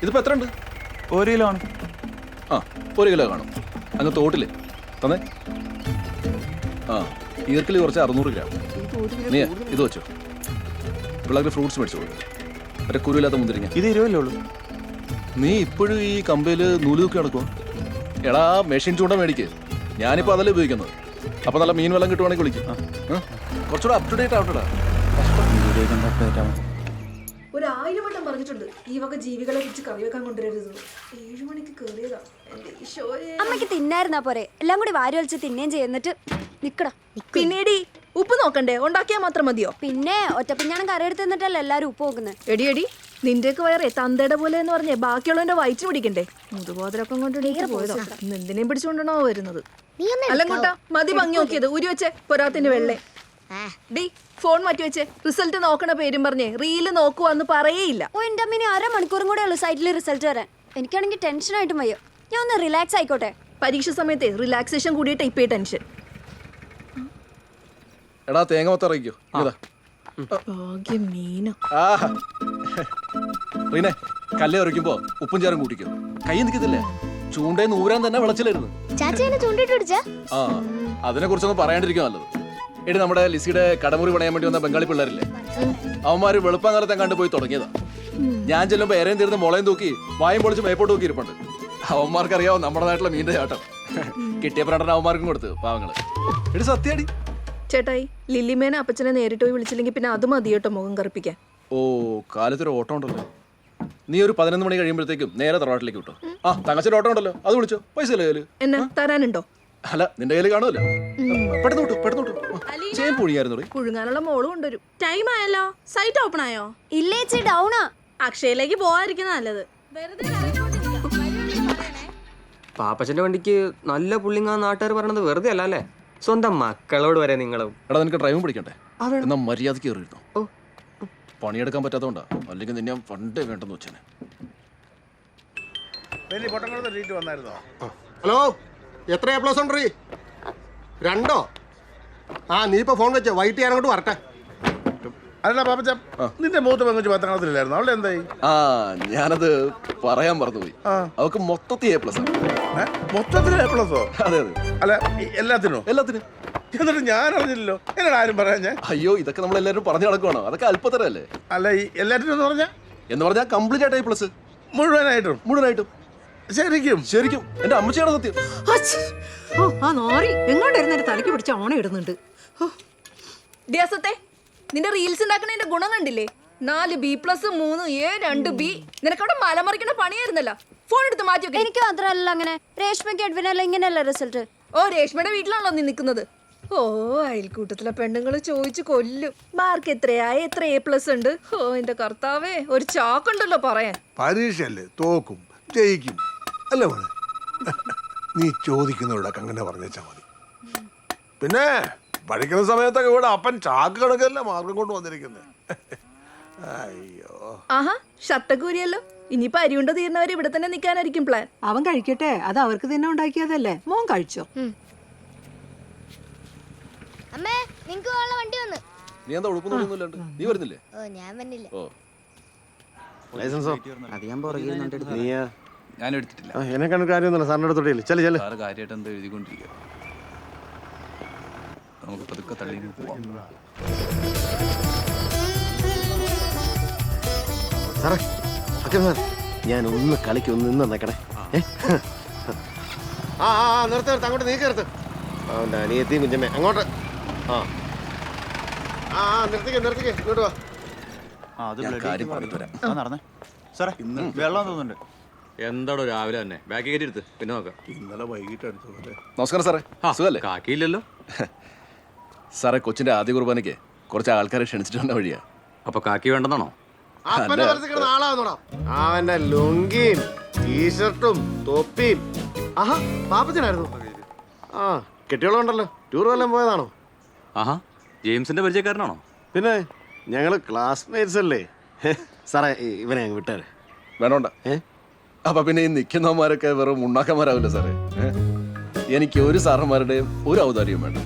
ഇതിപ്പോൾ എത്ര ഉണ്ട്? 1 കിലോ ആണ്. ആ 1 കിലോ കാണും. അങ്ങ് തോട്ടിൽ തന്നെ. ആ ഈർക്കിൽ കുറച്ച് 600 ഗ്രാം. നീ ഇത് വെച്ചോ. പിള്ളേർക്ക് ഫ്രൂട്ട്സ് മേടിച്ചോളൂ. മറ്റേ കുരുവില്ലാത്ത മുന്തിരിങ്ങ. ഇത് 20 അല്ലേ ഉള്ളൂ. നീ ഇപ്പോഴും ഈ കമ്പയിൽ നൂല് തൂക്കി നടക്കുമോ? എടാ മെഷീൻ ചൂണ്ട മേടിക്ക്. ഞാനിപ്പോൾ അതല്ലേ ഉപയോഗിക്കുന്നത്. അപ്പോൾ നല്ല മീൻ വെള്ളം കിട്ടുവാണെങ്കിൽ വിളിക്കും. കുറച്ചുകൂടെ അപ് ടു ഡേറ്റ് ആവട്ടെടാ. 1000 വട്ടം പറഞ്ഞിട്ടുണ്ട് ഈ വക ജീവികളെ വെച്ച് കറി വെക്കാൻ കൊണ്ടുവരരുത്. 7 മണിക്ക് കയറിയതാ. അമ്മക്ക് തിന്നായിരുന്നാ പോരെ, എല്ലാം കൂടി വാരി വലിച്ച് തിന്നേം ചെയ്യുന്നിട്ട് നിക്കടാ. പിന്നീട് ഉപ്പ് നോക്കണ്ടേ? ഉണ്ടാക്കിയാൽ മാത്രം മതിയോ? പിന്നെ ഒറ്റപ്പിഞ്ഞാണം കറി എടുത്ത് നിന്നിട്ടല്ലേ എല്ലാരും ഉപ്പ് നോക്കുന്നത്. എടി നിന്റെയൊക്കെ വയറേ തന്തയുടെ പോലെ എന്ന് പറഞ്ഞേ ബാക്കിയുള്ളവന്റെ വയറ്റിന് പിടിക്കണ്ടേ? മുതുബോധരൊപ്പം കൊണ്ട് പോയതോ. എന്തിനേം പിടിച്ചുകൊണ്ടാണോ വരുന്നത്? അല്ലങ്ങോട്ടാ മതി ഭംഗി നോക്കിയത്. ഉരി വെച്ചേ പൊരാത്തിന്റെ വെള്ളേ. ഡി ഫോൺ മാറ്റി വെച്ചേ. റിസൾട്ട് നോക്കണ പേരും പറഞ്ഞേ റീല് നോക്കുവാന്ന് പറയേയില്ല. ഓ എന്റെ അമ്മ, 1/2 മണിക്കൂറും കൂടെ ഉള്ളു സൈറ്റിൽ റിസൾട്ട് വരാൻ. എനിക്കാണെങ്കിൽ ടെൻഷനായിട്ടും വയ്യോ. ഞാൻ ഒന്ന് റിലാക്സ് ആയിക്കോട്ടെ. പരീക്ഷ സമയത്തെ റിലാക്സേഷൻ കൂടിയിട്ട് ഇപ്പേ ടെൻഷൻ. എടാ തേങ്ങ മൊത്തം ഇറങ്ങിക്കോ. ഭാഗ്യം മീന. റീനെ കല്ലേ ഉറയ്ക്കുമ്പോ ഉപ്പും ചാറും കൂട്ടിക്കോ. കൈ നിൽക്കത്തില്ലേ? ചൂണ്ടേന്ന് ഊരാൻ തന്നെ വിളച്ചിലായിരുന്നു. ആ അതിനെ കുറിച്ചൊന്നും പറയാണ്ടിരിക്കും നല്ലത്. എടി നമ്മുടെ ലിസിയുടെ കടമുറി പണയാൻ വേണ്ടി വന്ന ബംഗാളി പിള്ളേരില്ലേ, അവന്മാര് വെളുപ്പാങ്കാലത്തെ കണ്ടു പോയി തുടങ്ങിയതാ. ഞാൻ ചെല്ലുമ്പോ എരയും തീർന്ന് മുളയും തൂക്കി വായും പൊളിച്ച് മേപ്പോട്ട് തൂക്കി ഇരിപ്പുണ്ട്. അവന്മാർക്ക് അറിയാവോ നമ്മുടെ നാട്ടിലെ മീൻ്റെ ചാട്ടം. കിട്ടിയ പ്രണ്ടൻ അവന്മാർക്കും കൊടുത്ത് പാവങ്ങള്. എടി സത്യാടി. ചേട്ടായി ലില്ലിമേനെ അപ്പച്ചനെ നേരിട്ട് പോയി വിളിച്ചില്ലെങ്കിൽ പിന്നെ അത് മതി കേട്ടോ മുഖം കറുപ്പിക്കാൻ. ഓ കാലത്തൊരു ഓട്ടം ഉണ്ടല്ലോ. നീ ഒരു 11 മണി കഴിയുമ്പോഴത്തേക്കും നേരെ തറവാട്ടിലേക്ക് വിട്ടോ. ആ തങ്ങച്ചൊരു ഓട്ടം ഉണ്ടല്ലോ, അത് വിളിച്ചോ. പൈസ അല്ലേ കയ്യില്? എന്നാ തരാനുണ്ടോ? അല്ല നിന്റെ കയ്യിൽ കാണുമല്ലോ. പെട്ടെന്ന് വിട്ടു പെട്ടെന്ന് വിട്ടു. ചെയ്യാൻ പൊഴിയായിരുന്നു. പുഴുങ്ങാനുള്ള മോള് കൊണ്ടുവരും. ടൈം ആയല്ലോ. സൈറ്റ് ഓപ്പൺ ആയോ? ഇല്ലേച്ചി ഡൗണാ. അക്ഷയയിലേക്ക് പോവാതിരിക്കുന്ന നല്ലത്. പാപ്പച്ചന്റെ വണ്ടിക്ക് നല്ല പുള്ളിങ്ങാ നാട്ടുകാർ പറയണത് വെറുതെ അല്ല അല്ലേ? സ്വന്തം മക്കളോട് വരെ നിങ്ങളും. എടാ നിനക്ക് ഡ്രൈവിംഗ് പഠിക്കണ്ടേ? എന്നാ മര്യാദക്ക് കയറിയിരുന്നോ. പണിയെടുക്കാൻ പറ്റാത്തോണ്ടാ, അല്ലെങ്കിൽ നിന്നെ പണ്ടേ വേണ്ടെന്ന് വെച്ചേനെ. ഹലോ, എത്ര A+ ഉണ്ട്? 2? ആ നീ ഇപ്പൊ ഫോൺ വെച്ചോ, വൈകിട്ട് ഞാൻ അങ്ങോട്ട് വരട്ടെ. അല്ല പാപ്പച്ച, നിന്റെ മൂത്ത പെങ്കുച്ച് 10ാം ക്ലാസ്സിലായിരുന്നു, അവളുടെ എന്തായി? ആ ഞാനത് പറയാൻ മറന്നുപോയി. അവക്ക് മൊത്തത്തിൽ A+. മൊത്തത്തിൽ A+ഓ? അതെ അതെ. അല്ല എല്ലാത്തിനും? എല്ലാത്തിനും. എന്നിട്ട് ഞാൻ അറിഞ്ഞില്ലല്ലോ. എന്നോട് ആരും പറയാൻ ഞാൻ. അയ്യോ ഇതൊക്കെ നമ്മൾ എല്ലാവരും പറഞ്ഞു നടക്കുവാണോ? അതൊക്കെ അല്പത്തരല്ലേ. അല്ല ഈ എല്ലാത്തിനും എന്ന് പറഞ്ഞാൽ കംപ്ലീറ്റ് ആയിട്ട് A+. മുഴുവനായിട്ടും. ശരിക്കും ശരിക്കും എന്റെ അമ്മച്ചിയാണ് സത്യം. ആ നോറി എങ്ങോട്ടിരുന്നൊരു തലയ്ക്ക് പിടിച്ച ഓണം ഇടുന്നുണ്ട്. ദിവസത്തെ നിന്റെ റീൽസ് ഉണ്ടാക്കണതിന്റെ ഗുണം കണ്ടില്ലേ? 4 B+, 3 A, 2 B. നിനക്കവിടെ മലമറിക്കണ പണിയായിരുന്നല്ലോ. ഫോൺ എടുത്ത് മാറ്റി വെക്ക്. എനിക്ക് മാത്രമല്ല അങ്ങനെ, രേഷ്മയ്ക്ക് എഡ്വിനല്ല ഇങ്ങനെയല്ല റിസൾട്ട്. ഓ രേഷ്മയുടെ വീട്ടിലാണല്ലോ നീ നിൽക്കുന്നത്. ഓ അയൽക്കൂട്ടത്തിലെ പെണ്ണുങ്ങള് ചോദിച്ചു കൊല്ലും. മാർക്ക് എത്രയാ, എത്ര A+ ഉണ്ട്? ഓ എന്റെ കർത്താവേ, ഒരു ചാക്കുണ്ടല്ലോ പറയാൻ. പരീക്ഷയല്ലേ, തോക്കും ജയിക്കും അല്ലേ മോളെ? നീ ചോദിക്കുന്നവരോടൊക്കെ അങ്ങനെ പറഞ്ഞാൽ മതി. പിന്നെ പഠിക്കുന്ന സമയത്തൊക്കെ ഇവിടെ അപ്പൻ ചാക്ക് കണക്കല്ല മാർഗം കൊണ്ട് വന്നിരിക്കുന്നത്. അയ്യോ ആഹാ ഷർട്ടൊക്കെ ഊരിയല്ലോ. ഇനിയിപ്പോ അരിയുണ്ട തീർന്നവർ ഇവിടെ തന്നെ നിൽക്കാനായിരിക്കും പ്ലാൻ. അവൻ കഴിക്കട്ടെ, അത് അവർക്ക് തന്നെ ഉണ്ടാക്കിയതല്ലേ. മോൻ കഴിച്ചോ? അമ്മേ നിങ്ങക്ക് വണ്ടി വന്നു. നീ എന്താ ഉടുപ്പൊന്നുമില്ലാണ്ട് നീ വരുന്നില്ലേ? ഓ ഞാൻ വന്നില്ല. ഓ ലൈസൻസോ? ഞാൻ എടുത്തിട്ടില്ല. എന്നെ കണ്ട കാര്യമൊന്നുമില്ല, സാറിന്റെ അടുത്തോട്ടില്ല. ചെല്ലു സാറ് കാര്യമായിട്ട് എന്താ എഴുതിക്കൊണ്ടിരിക്കുക. നമുക്ക് പതുക്കെ തള്ളി പോവാം. സാറേ സാർ, ഞാൻ ഒന്ന് കളിക്ക് ഒന്ന് നിന്ന് നിന്നേക്കണേ. ആ നിർത്ത് അങ്ങോട്ട് നീക്കരുത്. അവൻ്റെ അനിയത്തിയും കുഞ്ഞമ്മേ അങ്ങോട്ട്. നിർത്തിക്കേ ഇങ്ങോട്ട് വാ. കാര്യം പറഞ്ഞിട്ട് വരാം. നടന്നേ സാറേ, ഇന്ന് വെള്ളം തോന്നുന്നുണ്ട്. എന്താടോ രാവിലെ തന്നെ ബാക്കി കയറ്റി എടുത്ത് പിന്നെ നോക്കാം. ഇന്നലെ വൈകിട്ട് എടുത്തത്. നമസ്കാരം സാറേ. സുഖല്ലേ? കാക്കിയില്ലല്ലോ സാറേ, കൊച്ചിന്റെ ആദ്യ കുർബാനയ്ക്ക് കുറച്ച് ആൾക്കാരെ ക്ഷണിച്ചിട്ട് വന്ന വഴിയാ. അപ്പൊ കാക്കി വേണ്ടെന്നാണോ? അവന്റെ ലുങ്കിയും ടീഷർട്ടും തൊപ്പിയും. ആഹാ പാപ്പച്ചനായിരുന്നു. ആ കെട്ടിയോളുണ്ടല്ലോ. ടൂർ വല്ലതും പോയതാണോ? ആഹാ ജെയിംസിന്റെ പരിചയക്കാരനാണോ? പിന്നെ ഞങ്ങള് ക്ലാസ്മേറ്റ്സ് അല്ലേ. സാറേ ഇവനെ അങ്ങ് വിട്ടേരെ. വേണോണ്ട. അപ്പൊ പിന്നെ ഈ നിൽക്കുന്നവന്മാരൊക്കെ വെറും ഉണ്ടാക്കന്മാരാവില്ല സാറേ. എനിക്ക് ഒരു സാറന്മാരുടെയും ഒരു ഔദാര്യവും വേണ്ട.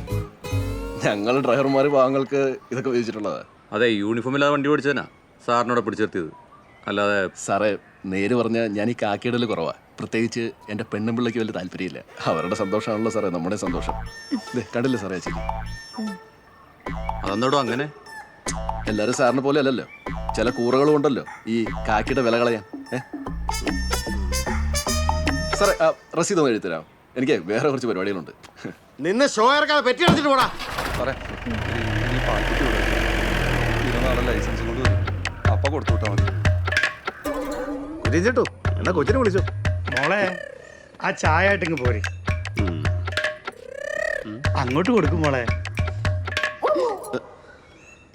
ഞങ്ങൾ ഡ്രൈവർമാർ പാവങ്ങൾക്ക് ഇതൊക്കെ ഉപയോഗിച്ചിട്ടുള്ളതാ. അതെ, യൂണിഫോം ഇല്ലാതെ വണ്ടി ഓടിച്ചതിനാ സാറിനോടെ പിടിച്ചെത്തിയത്. അല്ലാതെ സാറേ നേര് പറഞ്ഞ ഞാൻ ഈ കാക്കിയിടൽ കുറവാ. പ്രത്യേകിച്ച് എൻ്റെ പെണ്ണും പിള്ളയ്ക്ക് വലിയ താല്പര്യമില്ല. അവരുടെ സന്തോഷമാണല്ലോ സാറേ നമ്മുടെ സന്തോഷം. ദേ, കണ്ടില്ലേ സാറേ ചേച്ചി? അതെന്തോടോ അങ്ങനെ? എല്ലാവരും സാറിനെ പോലെ അല്ലല്ലോ, ചില കൂറകളും ഉണ്ടല്ലോ ഈ കാക്കിയുടെ വില കളയാൻ. സാറേ റസീദ് ഒന്ന് എഴുതരാം, എനിക്ക് വേറെ കുറച്ച് പരിപാടികളുണ്ട്. നിന്നെ ഷോ ഇറക്കാതെ പെറ്റി അടിച്ചിട്ട് പോടാ. സാറേ ഈ പാട്ടിട്ട് വിടും. 24 ലൈസൻസ് കൊണ്ട് വരും. അപ്പം കൊടുത്തു വിട്ടാൽ മതി. ചേട്ടു എന്നാ കൊച്ചിനെ വിളിച്ചോ. മോളെ ആ ചായ ആയിട്ടിങ്ങ് പോരെ. അങ്ങോട്ട് കൊടുക്കും മോളെ.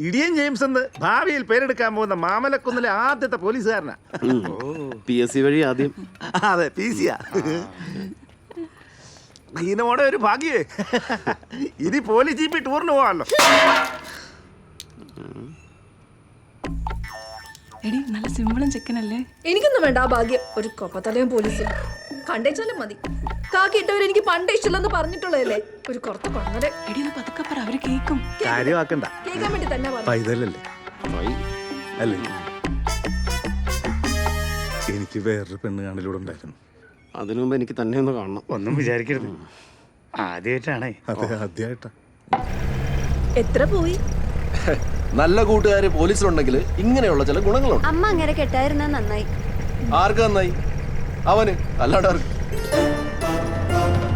ഇടിയൻ ജെയിംസ് എന്ന് ഭാവിയിൽ പേരെടുക്കാൻ പോകുന്ന മാമലക്കുന്നിലെ ആദ്യത്തെ പോലീസുകാരനാ. PSC വഴി ആദ്യം. അതെ, PCയാ. ഈനോടെ ഒരു ഭാഗ്യേ. ഇനി പോലീസ് ജീപ്പി ടൂറിന് പോവാണല്ലോ. എടി നല്ല സിമ്പിളും ചെക്കനല്ലേ. എനിക്കൊന്നും വേണ്ട ആ ഭാഗ്യം. ഒരു കൊപ്പത്തലയും പോലീസും കണ്ടേച്ചാലും മതി. കാക്കി ഇട്ടവർ എനിക്ക് പണ്ടേ ഇഷ്ടമല്ലെന്ന് പറഞ്ഞിട്ടുള്ളതല്ലേ. ഒരു കുറത്ത് കൊണ്ടേ എടി ഒന്ന് പതുക്കെ പറ, അവര് കേൾക്കും. കാര്യമാക്കണ്ട, കേൾക്കാൻ വേണ്ടി തന്നെ പറഞ്ഞു. പൈതലല്ലേ അല്ലേ. എനിക്ക് വേറൊരു പെണ്ണ് കാണലൂടെ ഉണ്ടായിരുന്നു. അതിനു മുമ്പ് എനിക്ക് തന്നെ ഒന്ന് കാണണം. ഒന്നും വിചാരിക്കരുത്, ആദ്യമായിട്ടാണേ. അതെ, ആദ്യമായിട്ടാ. എത്ര പോയി? നല്ല കൂട്ടുകാര് പോലീസിലുണ്ടെങ്കിൽ ഇങ്ങനെയുള്ള ചില ഗുണങ്ങളുണ്ട്. അമ്മ അങ്ങനെ കെട്ടായിരുന്ന നന്നായി. ആർക്ക് നന്നായി? അവന്, അല്ലാണ്ട് ആർക്ക്?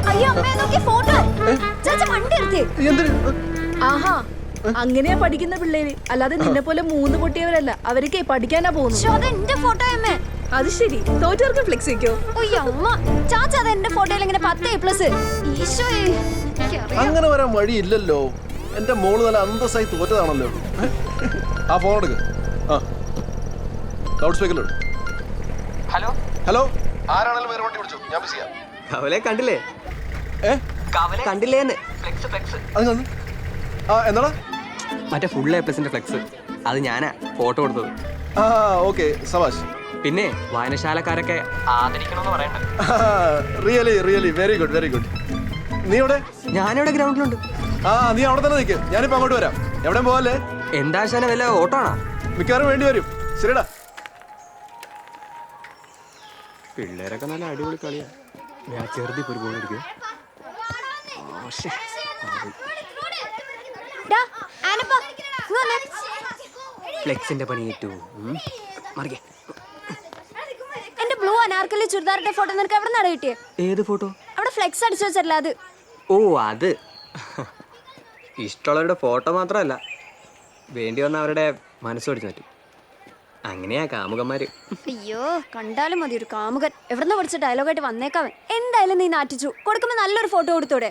അയ്യോ അമ്മയെ നോക്കി ഫോട്ടോ. ചേച്ചി വണ്ടി എടുത്തേ. എന്തിന്? ആഹാ, അങ്ങനെയാ പഠിക്കുന്ന പിള്ളേര്. അല്ലാതെ നിന്നെ പോലെ 3 പൊട്ടിയവരല്ല. അവർക്ക് പഠിക്കാനാ പോകുന്നു. അത് എന്റെ ഫോട്ടോ അമ്മേ. അത് ശരി, തോറ്റവർക്ക് ഫ്ലെക്സ് വെക്കോ? അയ്യോ അമ്മ, ചാച്ച അത് എന്റെ ഫോട്ടോയിൽ ഇങ്ങനെ 10A+. ഈശോയെ, എനിക്കറിയാം. അങ്ങനെ വരാൻ വഴിയില്ലല്ലോ. എന്റെ മോള് നല്ല അന്തസ്സായി തോറ്റതാണല്ലോ. ആ ഫോൺ എടുക്ക്. ആ ലൗഡ് സ്പീക്കറിലോട്ട്. ഹലോ ഹലോ, ആരാണെങ്കിലും വേറെ വണ്ടി വിളിച്ചു, ഞാൻ ബിസിയാ. കവലെ കണ്ടില്ലേ? കവലെ കണ്ടില്ലേന്ന്? ഫ്ലെക്സ് ഫ്ലെക്സ് അത് കണ്ടു. ആ എന്നാടാ? മറ്റേ ഫുൾ A+ന്റെ ഫ്ലെക്സ്. അത് ഞാനാ ഫോട്ടോ കൊടുത്തത്. ആ ഓക്കെ, സവാഷ്. പിന്നെ വായനശാലക്കാരൊക്കെ ആദരിക്കണമെന്ന് പറയണ്ട. Really really very good very good. നീ എവിടെ? ഞാനിവിടെ ഗ്രൗണ്ടിലുണ്ട്. ആ നീ അവിടെ തന്നെ നിൽക്ക്, ഞാനിപ്പോ അങ്ങോട്ട് വരാം. എവിടെയും പോവല്ലേ? എന്താ ശാന വല്ല ഓട്ടോ ആണോ? മിക്കവാറും വേണ്ടി വരും. ശരിടാ. പിള്ളേരൊക്കെ നല്ല അടിപൊളി കളിയാ. ഞാൻ ചെറുതി ഒരു ഗോൾ അടിക്കും. ഫ്ലെക്സിന്റെ പണി ഏറ്റു. മറികെ എന്റെ ബ്ലൂ അനാർക്കലി ചുരിദാറിന്റെ ഫോട്ടോ നിനക്ക് എവിടെ നിന്നാണ് കിട്ടിയേ? ഏത് ഫോട്ടോ? അവിടെ ഫ്ലെക്സ് അടിച്ചു വെച്ചല്ല അത്. ഓ അത് ഇഷ്ടമുള്ളവരുടെ ഫോട്ടോ മാത്രമല്ല, വേണ്ടി വന്ന അവരുടെ മനസ്സോടിച്ചു പറ്റും. അങ്ങനെയാ കാമുകന്മാര്. അയ്യോ, കണ്ടാലും മതി ഒരു കാമുകൻ. എവിടുന്ന് പഠിച്ച ഡയലോഗായിട്ട് വന്നേക്കാവൻ. എന്തായാലും നീ നാറ്റിച്ചു കൊടുക്കുമ്പോ നല്ലൊരു ഫോട്ടോ കൊടുത്തോടെ.